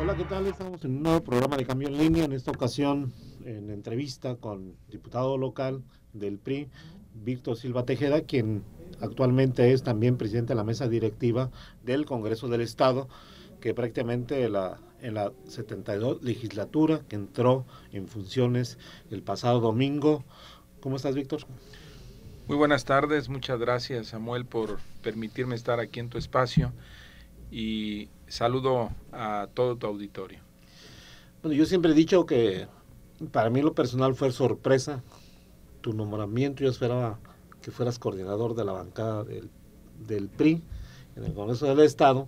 Hola, ¿qué tal? Estamos en un nuevo programa de Cambio en Línea, en esta ocasión en entrevista con diputado local del PRI, Víctor Silva Tejeda, quien actualmente es también presidente de la mesa directiva del Congreso del Estado, que prácticamente en la 72 legislatura que entró en funciones el pasado domingo. ¿Cómo estás, Víctor? Muy buenas tardes, muchas gracias Samuel por permitirme estar aquí en tu espacio y saludo a todo tu auditorio. Bueno, yo siempre he dicho que para mí lo personal fue sorpresa tu nombramiento. Yo esperaba que fueras coordinador de la bancada del PRI en el Congreso del Estado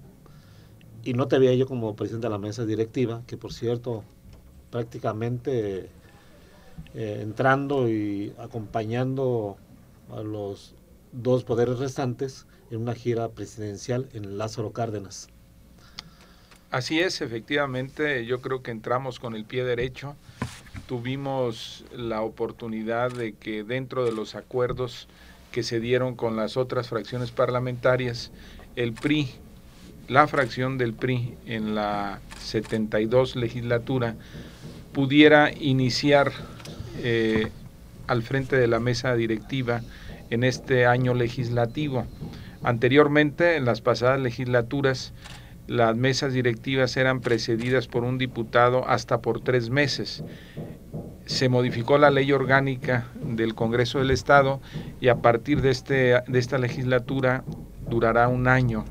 y no te veía yo como presidente de la mesa directiva, que por cierto prácticamente entrando y acompañando a los dos poderes restantes en una gira presidencial en Lázaro Cárdenas. Así es, efectivamente, yo creo que entramos con el pie derecho. Tuvimos la oportunidad de que dentro de los acuerdos que se dieron con las otras fracciones parlamentarias, el PRI, la fracción del PRI en la 72 legislatura, pudiera iniciar al frente de la mesa directiva en este año legislativo. Anteriormente, en las pasadas legislaturas, las mesas directivas eran precedidas por un diputado hasta por 3 meses. Se modificó la ley orgánica del Congreso del Estado y a partir de esta legislatura durará un año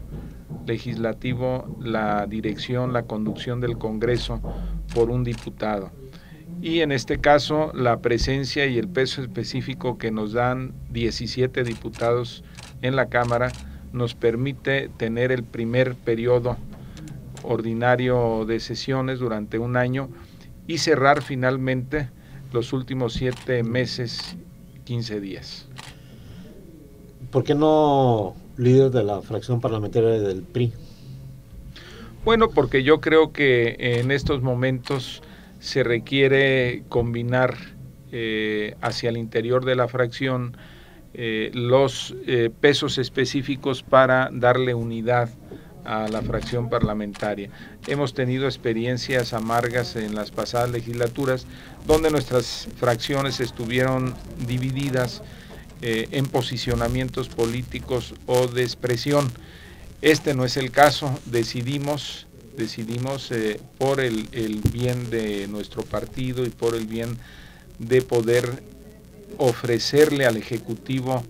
legislativo la dirección, la conducción del Congreso por un diputado. Y en este caso la presencia y el peso específico que nos dan 17 diputados en la Cámara nos permite tener el primer periodo ordinario de sesiones durante un año y cerrar finalmente los últimos 7 meses, 15 días. ¿Por qué no líder de la fracción parlamentaria del PRI? Bueno, porque yo creo que en estos momentos se requiere combinar hacia el interior de la fracción los pesos específicos para darle unidad a la fracción parlamentaria. Hemos tenido experiencias amargas en las pasadas legislaturas donde nuestras fracciones estuvieron divididas en posicionamientos políticos o de expresión. Este no es el caso, decidimos por el bien de nuestro partido y por el bien de poder ofrecerle al Ejecutivo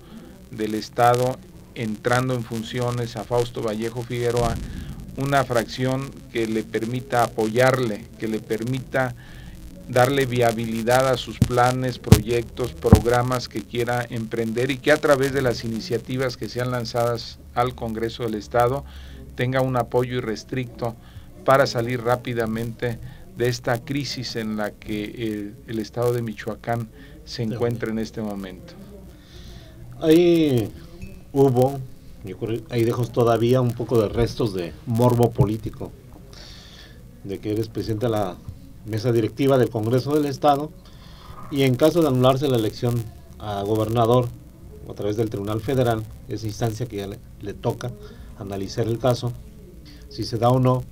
del Estado, entrando en funciones a Fausto Vallejo Figueroa, una fracción que le permita apoyarle, que le permita darle viabilidad a sus planes, proyectos, programas que quiera emprender y que a través de las iniciativas que sean lanzadas al Congreso del Estado tenga un apoyo irrestricto para salir rápidamente de esta crisis en la que el Estado de Michoacán se encuentra en este momento. Ahí hubo, ahí dejo todavía un poco de restos de morbo político, de que eres presidente de la mesa directiva del Congreso del Estado y en caso de anularse la elección a gobernador a través del Tribunal Federal, esa instancia que ya le toca analizar el caso, si se da o no,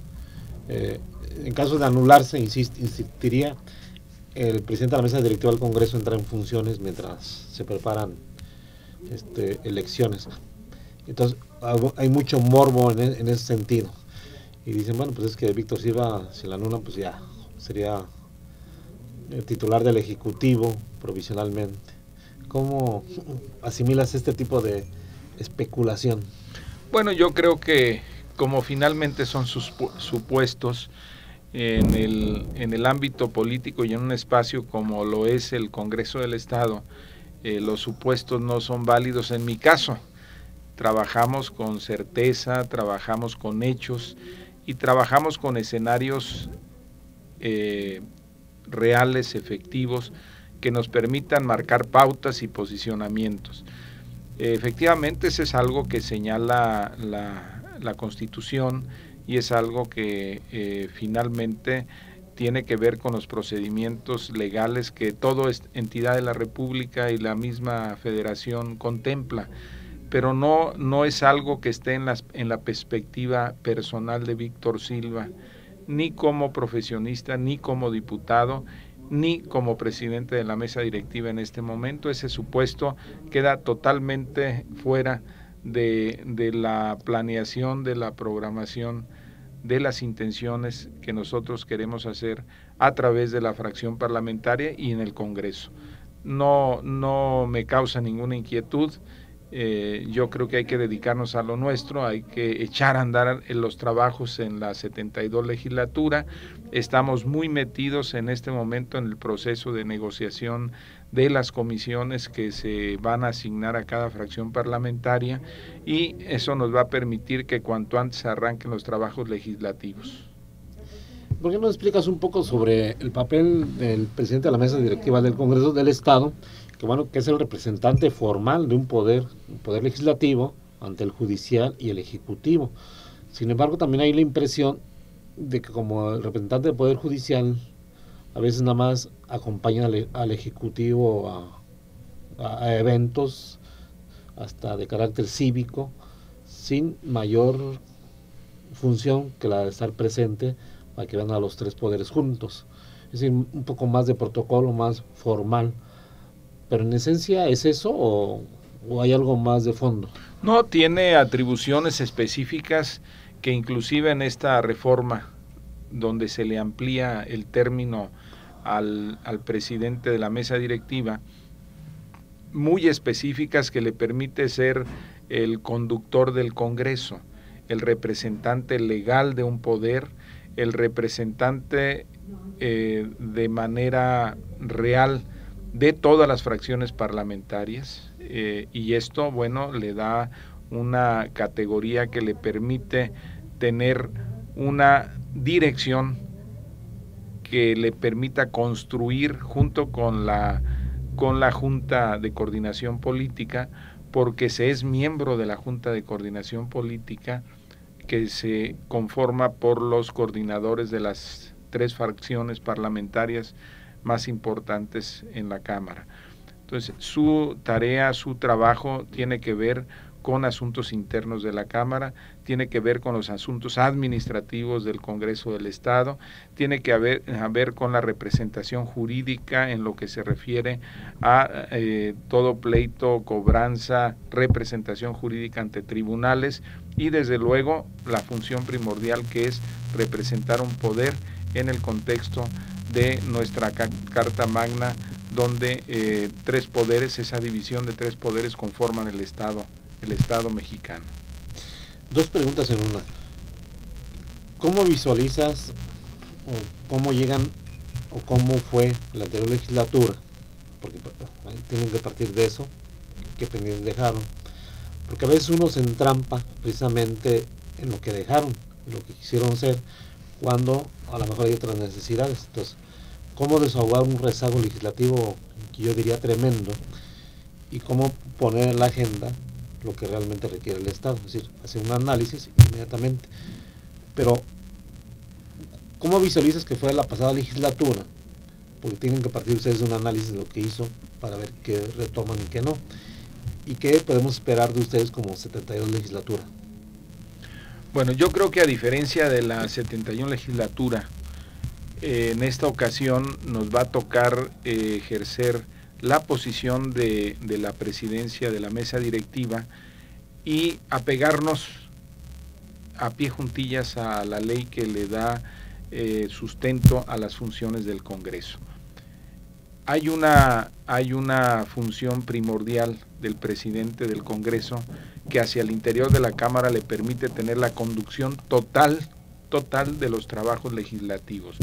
en caso de anularse, insistiría el presidente de la mesa directiva del Congreso entra en funciones mientras se preparan elecciones. Entonces hay mucho morbo en ese sentido. Y dicen, bueno, pues es que Víctor Silva, si la anulan, pues ya sería el titular del Ejecutivo provisionalmente. ¿Cómo asimilas este tipo de especulación? Bueno, yo creo que como finalmente son sus supuestos en el ámbito político y en un espacio como lo es el Congreso del Estado, los supuestos no son válidos. En mi caso, trabajamos con certeza, trabajamos con hechos y trabajamos con escenarios reales, efectivos, que nos permitan marcar pautas y posicionamientos. Efectivamente, eso es algo que señala la Constitución y es algo que finalmente tiene que ver con los procedimientos legales que toda entidad de la República y la misma Federación contempla, pero no es algo que esté en la perspectiva personal de Víctor Silva ni como profesionista, ni como diputado, ni como presidente de la mesa directiva en este momento. Ese supuesto queda totalmente fuera de la planeación, de la programación, de las intenciones que nosotros queremos hacer a través de la fracción parlamentaria y en el Congreso. No me causa ninguna inquietud. Yo creo que hay que dedicarnos a lo nuestro, hay que echar a andar los trabajos en la 72 legislatura. Estamos muy metidos en este momento en el proceso de negociación de las comisiones que se van a asignar a cada fracción parlamentaria, y eso nos va a permitir que cuanto antes arranquen los trabajos legislativos. ¿Por qué no explicas un poco sobre el papel del presidente de la mesa directiva del Congreso del Estado, que es el representante formal de un poder legislativo ante el judicial y el ejecutivo? Sin embargo, también hay la impresión de que como el representante del poder judicial a veces nada más acompaña al ejecutivo a eventos hasta de carácter cívico, sin mayor función que la de estar presente para que vean a los tres poderes juntos. Es decir, un poco más de protocolo, más formal. Pero en esencia, ¿es eso o hay algo más de fondo? No, tiene atribuciones específicas que inclusive en esta reforma, donde se le amplía el término al presidente de la mesa directiva, muy específicas, que le permite ser el conductor del Congreso, el representante legal de un poder, el representante de manera real de todas las fracciones parlamentarias, y esto, bueno, le da una categoría que le permite tener una dirección que le permita construir junto con la Junta de Coordinación Política, porque se es miembro de la Junta de Coordinación Política, que se conforma por los coordinadores de las tres fracciones parlamentarias más importantes en la Cámara. Entonces, su tarea, su trabajo tiene que ver con asuntos internos de la Cámara, tiene que ver con los asuntos administrativos del Congreso del Estado, tiene que ver con la representación jurídica en lo que se refiere a todo pleito, cobranza, representación jurídica ante tribunales, y desde luego la función primordial, que es representar un poder en el contexto de nuestra Carta Magna, donde tres poderes, esa división de tres poderes, conforman el Estado mexicano. Dos preguntas en una. ¿Cómo visualizas o cómo llegan o cómo fue la anterior legislatura? Porque tienen que partir de eso, qué pendientes dejaron. Porque a veces uno se entrampa precisamente en lo que dejaron, en lo que quisieron ser, cuando a lo mejor hay otras necesidades. Entonces, ¿cómo desahogar un rezago legislativo que yo diría tremendo? Y cómo poner en la agenda lo que realmente requiere el Estado, es decir, hacer un análisis inmediatamente. Pero, ¿cómo visualizas que fue la pasada legislatura? Porque tienen que partir ustedes de un análisis de lo que hizo para ver qué retoman y qué no. ¿Y qué podemos esperar de ustedes como 72 legislatura? Bueno, yo creo que a diferencia de la 71 legislatura, en esta ocasión nos va a tocar ejercer la posición de la presidencia de la mesa directiva y apegarnos a pie juntillas a la ley que le da sustento a las funciones del Congreso. Hay una función primordial del presidente del Congreso, que hacia el interior de la Cámara le permite tener la conducción total de los trabajos legislativos.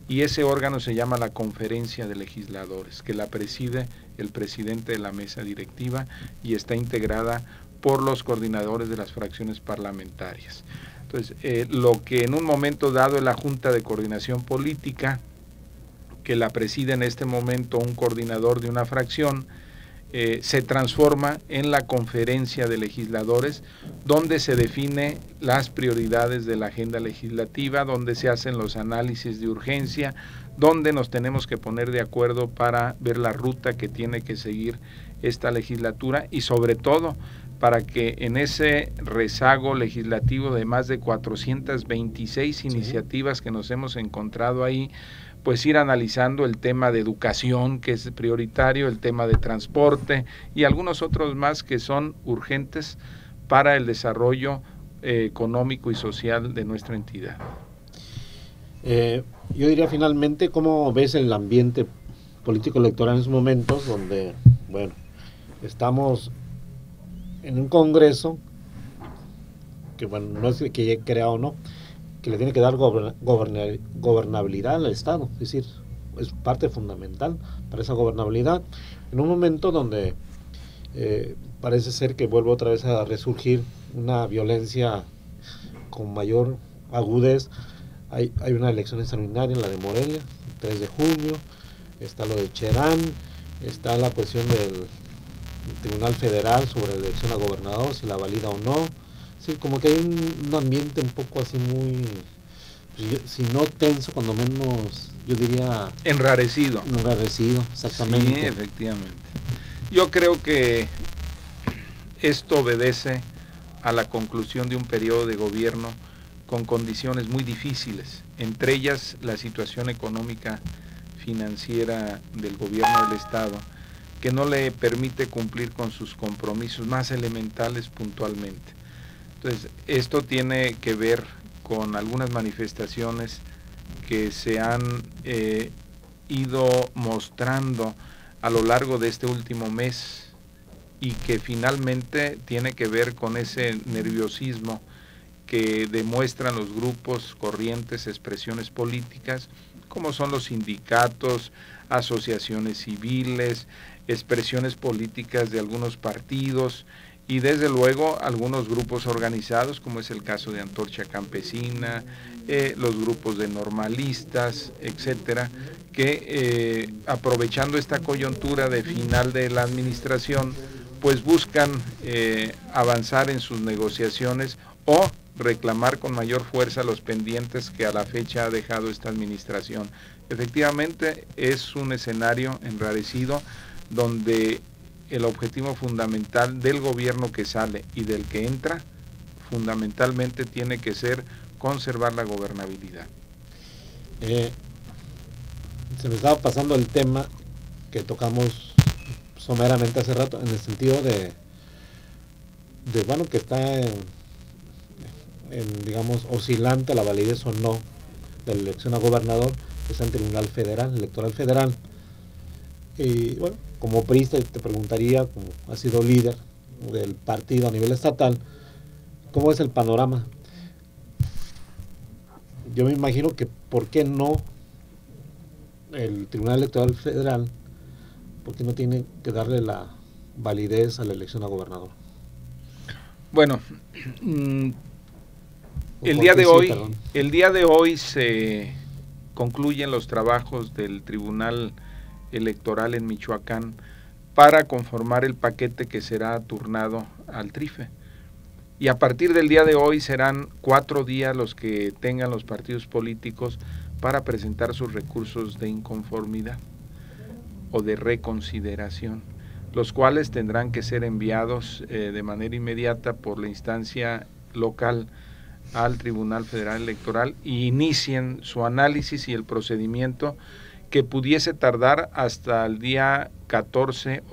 Y ese órgano se llama la Conferencia de Legisladores, que la preside el presidente de la mesa directiva y está integrada por los coordinadores de las fracciones parlamentarias. Entonces, lo que en un momento dado es la Junta de Coordinación Política, que la preside en este momento un coordinador de una fracción, se transforma en la Conferencia de Legisladores, donde se define las prioridades de la agenda legislativa, donde se hacen los análisis de urgencia, donde nos tenemos que poner de acuerdo para ver la ruta que tiene que seguir esta legislatura y sobre todo para que en ese rezago legislativo de más de 426 iniciativas que nos hemos encontrado ahí, pues ir analizando el tema de educación, que es prioritario, el tema de transporte y algunos otros más que son urgentes para el desarrollo económico y social de nuestra entidad. Yo diría finalmente, ¿cómo ves el ambiente político electoral en esos momentos donde, bueno, estamos en un Congreso que, bueno, no es que haya creado o no, que le tiene que dar gobernabilidad al Estado, es decir, es parte fundamental para esa gobernabilidad, en un momento donde parece ser que vuelve otra vez a resurgir una violencia con mayor agudez. Hay una elección extraordinaria, la de Morelia, el 3 de junio, está lo de Cherán, está la cuestión del Tribunal Federal sobre la elección a gobernador, si la valida o no. Sí, como que hay un ambiente un poco así muy, si no tenso, cuando menos, yo diría... Enrarecido. Enrarecido, exactamente. Sí, efectivamente. Yo creo que esto obedece a la conclusión de un periodo de gobierno con condiciones muy difíciles, entre ellas la situación económica financiera del gobierno del Estado, que no le permite cumplir con sus compromisos más elementales puntualmente. Entonces, esto tiene que ver con algunas manifestaciones que se han ido mostrando a lo largo de este último mes y que finalmente tiene que ver con ese nerviosismo que demuestran los grupos, corrientes, expresiones políticas, como son los sindicatos, asociaciones civiles, expresiones políticas de algunos partidos y desde luego algunos grupos organizados, como es el caso de Antorcha Campesina, los grupos de normalistas, etcétera, que aprovechando esta coyuntura de final de la administración, pues buscan avanzar en sus negociaciones o reclamar con mayor fuerza los pendientes que a la fecha ha dejado esta administración. Efectivamente, es un escenario enrarecido donde el objetivo fundamental del gobierno que sale y del que entra, fundamentalmente tiene que ser conservar la gobernabilidad. Se me estaba pasando el tema que tocamos someramente hace rato, en el sentido de bueno, que está digamos, oscilante la validez o no de la elección a gobernador, es en Tribunal Federal, Electoral Federal. Y bueno, como priista te preguntaría, como has sido líder del partido a nivel estatal, ¿cómo es el panorama? Yo me imagino que ¿por qué no el Tribunal Electoral Federal, por qué no tiene que darle la validez a la elección a gobernador? Bueno, el día de hoy se concluyen los trabajos del Tribunal Electoral en Michoacán para conformar el paquete que será turnado al TRIFE. Y a partir del día de hoy serán 4 días los que tengan los partidos políticos para presentar sus recursos de inconformidad o de reconsideración, los cuales tendrán que ser enviados de manera inmediata por la instancia local al Tribunal Federal Electoral y inicien su análisis y el procedimiento que pudiese tardar hasta el día 14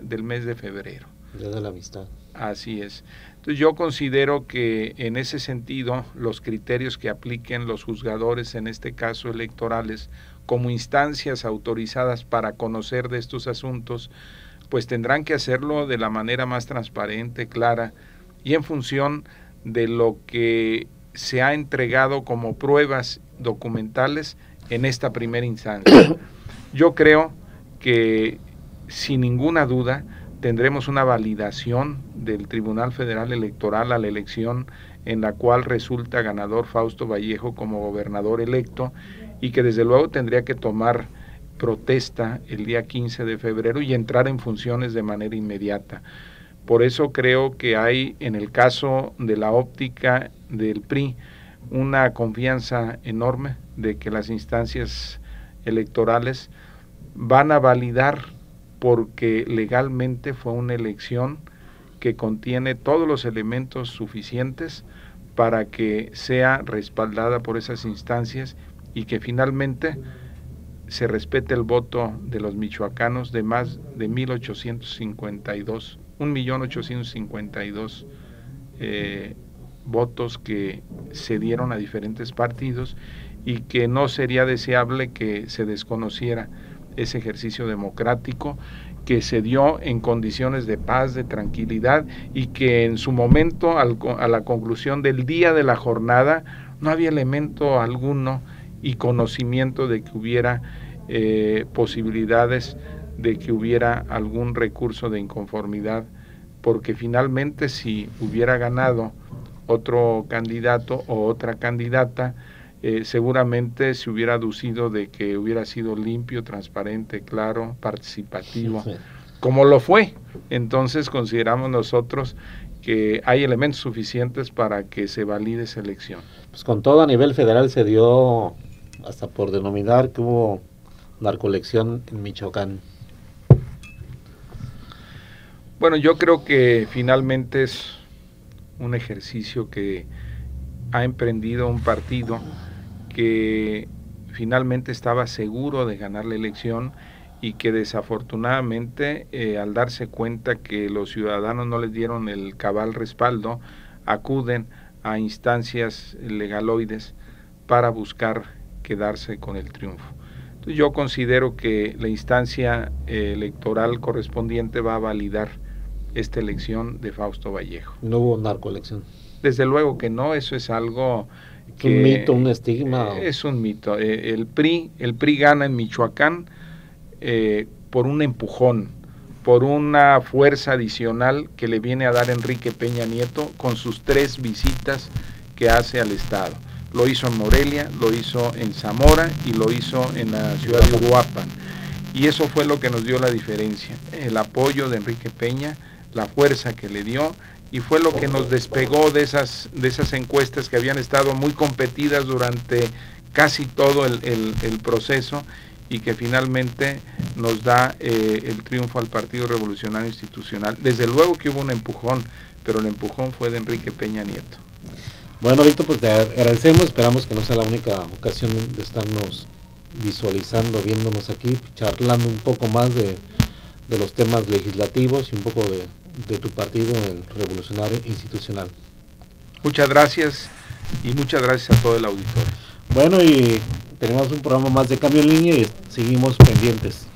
del mes de febrero. Día de la Amistad. Así es. Entonces yo considero que en ese sentido los criterios que apliquen los juzgadores, en este caso electorales, como instancias autorizadas para conocer de estos asuntos, pues tendrán que hacerlo de la manera más transparente, clara y en función de lo que se ha entregado como pruebas documentales en esta primera instancia. Yo creo que sin ninguna duda tendremos una validación del Tribunal Federal Electoral a la elección en la cual resulta ganador Fausto Vallejo como gobernador electo y que desde luego tendría que tomar protesta el día 15 de febrero y entrar en funciones de manera inmediata. Por eso creo que hay en el caso de la óptica del PRI una confianza enorme de que las instancias electorales van a validar porque legalmente fue una elección que contiene todos los elementos suficientes para que sea respaldada por esas instancias y que finalmente se respete el voto de los michoacanos de más de 1.852 votos que se dieron a diferentes partidos, y que no sería deseable que se desconociera ese ejercicio democrático que se dio en condiciones de paz, de tranquilidad, y que en su momento, a la conclusión del día de la jornada, no había elemento alguno y conocimiento de que hubiera posibilidades de que hubiera algún recurso de inconformidad, porque finalmente si hubiera ganado otro candidato o otra candidata, seguramente se hubiera aducido de que hubiera sido limpio, transparente, claro, participativo, sí, como lo fue. Entonces consideramos nosotros que hay elementos suficientes para que se valide esa elección. Pues con todo a nivel federal se dio, hasta por denominar que hubo narcoelección en Michoacán. Bueno, yo creo que finalmente es un ejercicio que ha emprendido un partido que finalmente estaba seguro de ganar la elección y que desafortunadamente al darse cuenta que los ciudadanos no les dieron el cabal respaldo, acuden a instancias legaloides para buscar quedarse con el triunfo. Entonces yo considero que la instancia electoral correspondiente va a validar esta elección de Fausto Vallejo. No hubo narcoelección. Desde luego que no, eso es algo que un mito, un estigma. Es un mito. El PRI gana en Michoacán por un empujón, por una fuerza adicional que le viene a dar Enrique Peña Nieto con sus 3 visitas que hace al estado. Lo hizo en Morelia, lo hizo en Zamora y lo hizo en la ciudad de Uruapan. Y eso fue lo que nos dio la diferencia, el apoyo de Enrique Peña, la fuerza que le dio, y fue lo que nos despegó de esas encuestas que habían estado muy competidas durante casi todo el proceso, y que finalmente nos da el triunfo al Partido Revolucionario Institucional. Desde luego que hubo un empujón, pero el empujón fue de Enrique Peña Nieto. Bueno, Víctor, pues te agradecemos, esperamos que no sea la única ocasión de estarnos visualizando, viéndonos aquí, charlando un poco más de los temas legislativos y un poco de tu partido, el Revolucionario Institucional. Muchas gracias y muchas gracias a todo el auditorio. Bueno, y tenemos un programa más de Cambio en Línea y seguimos pendientes.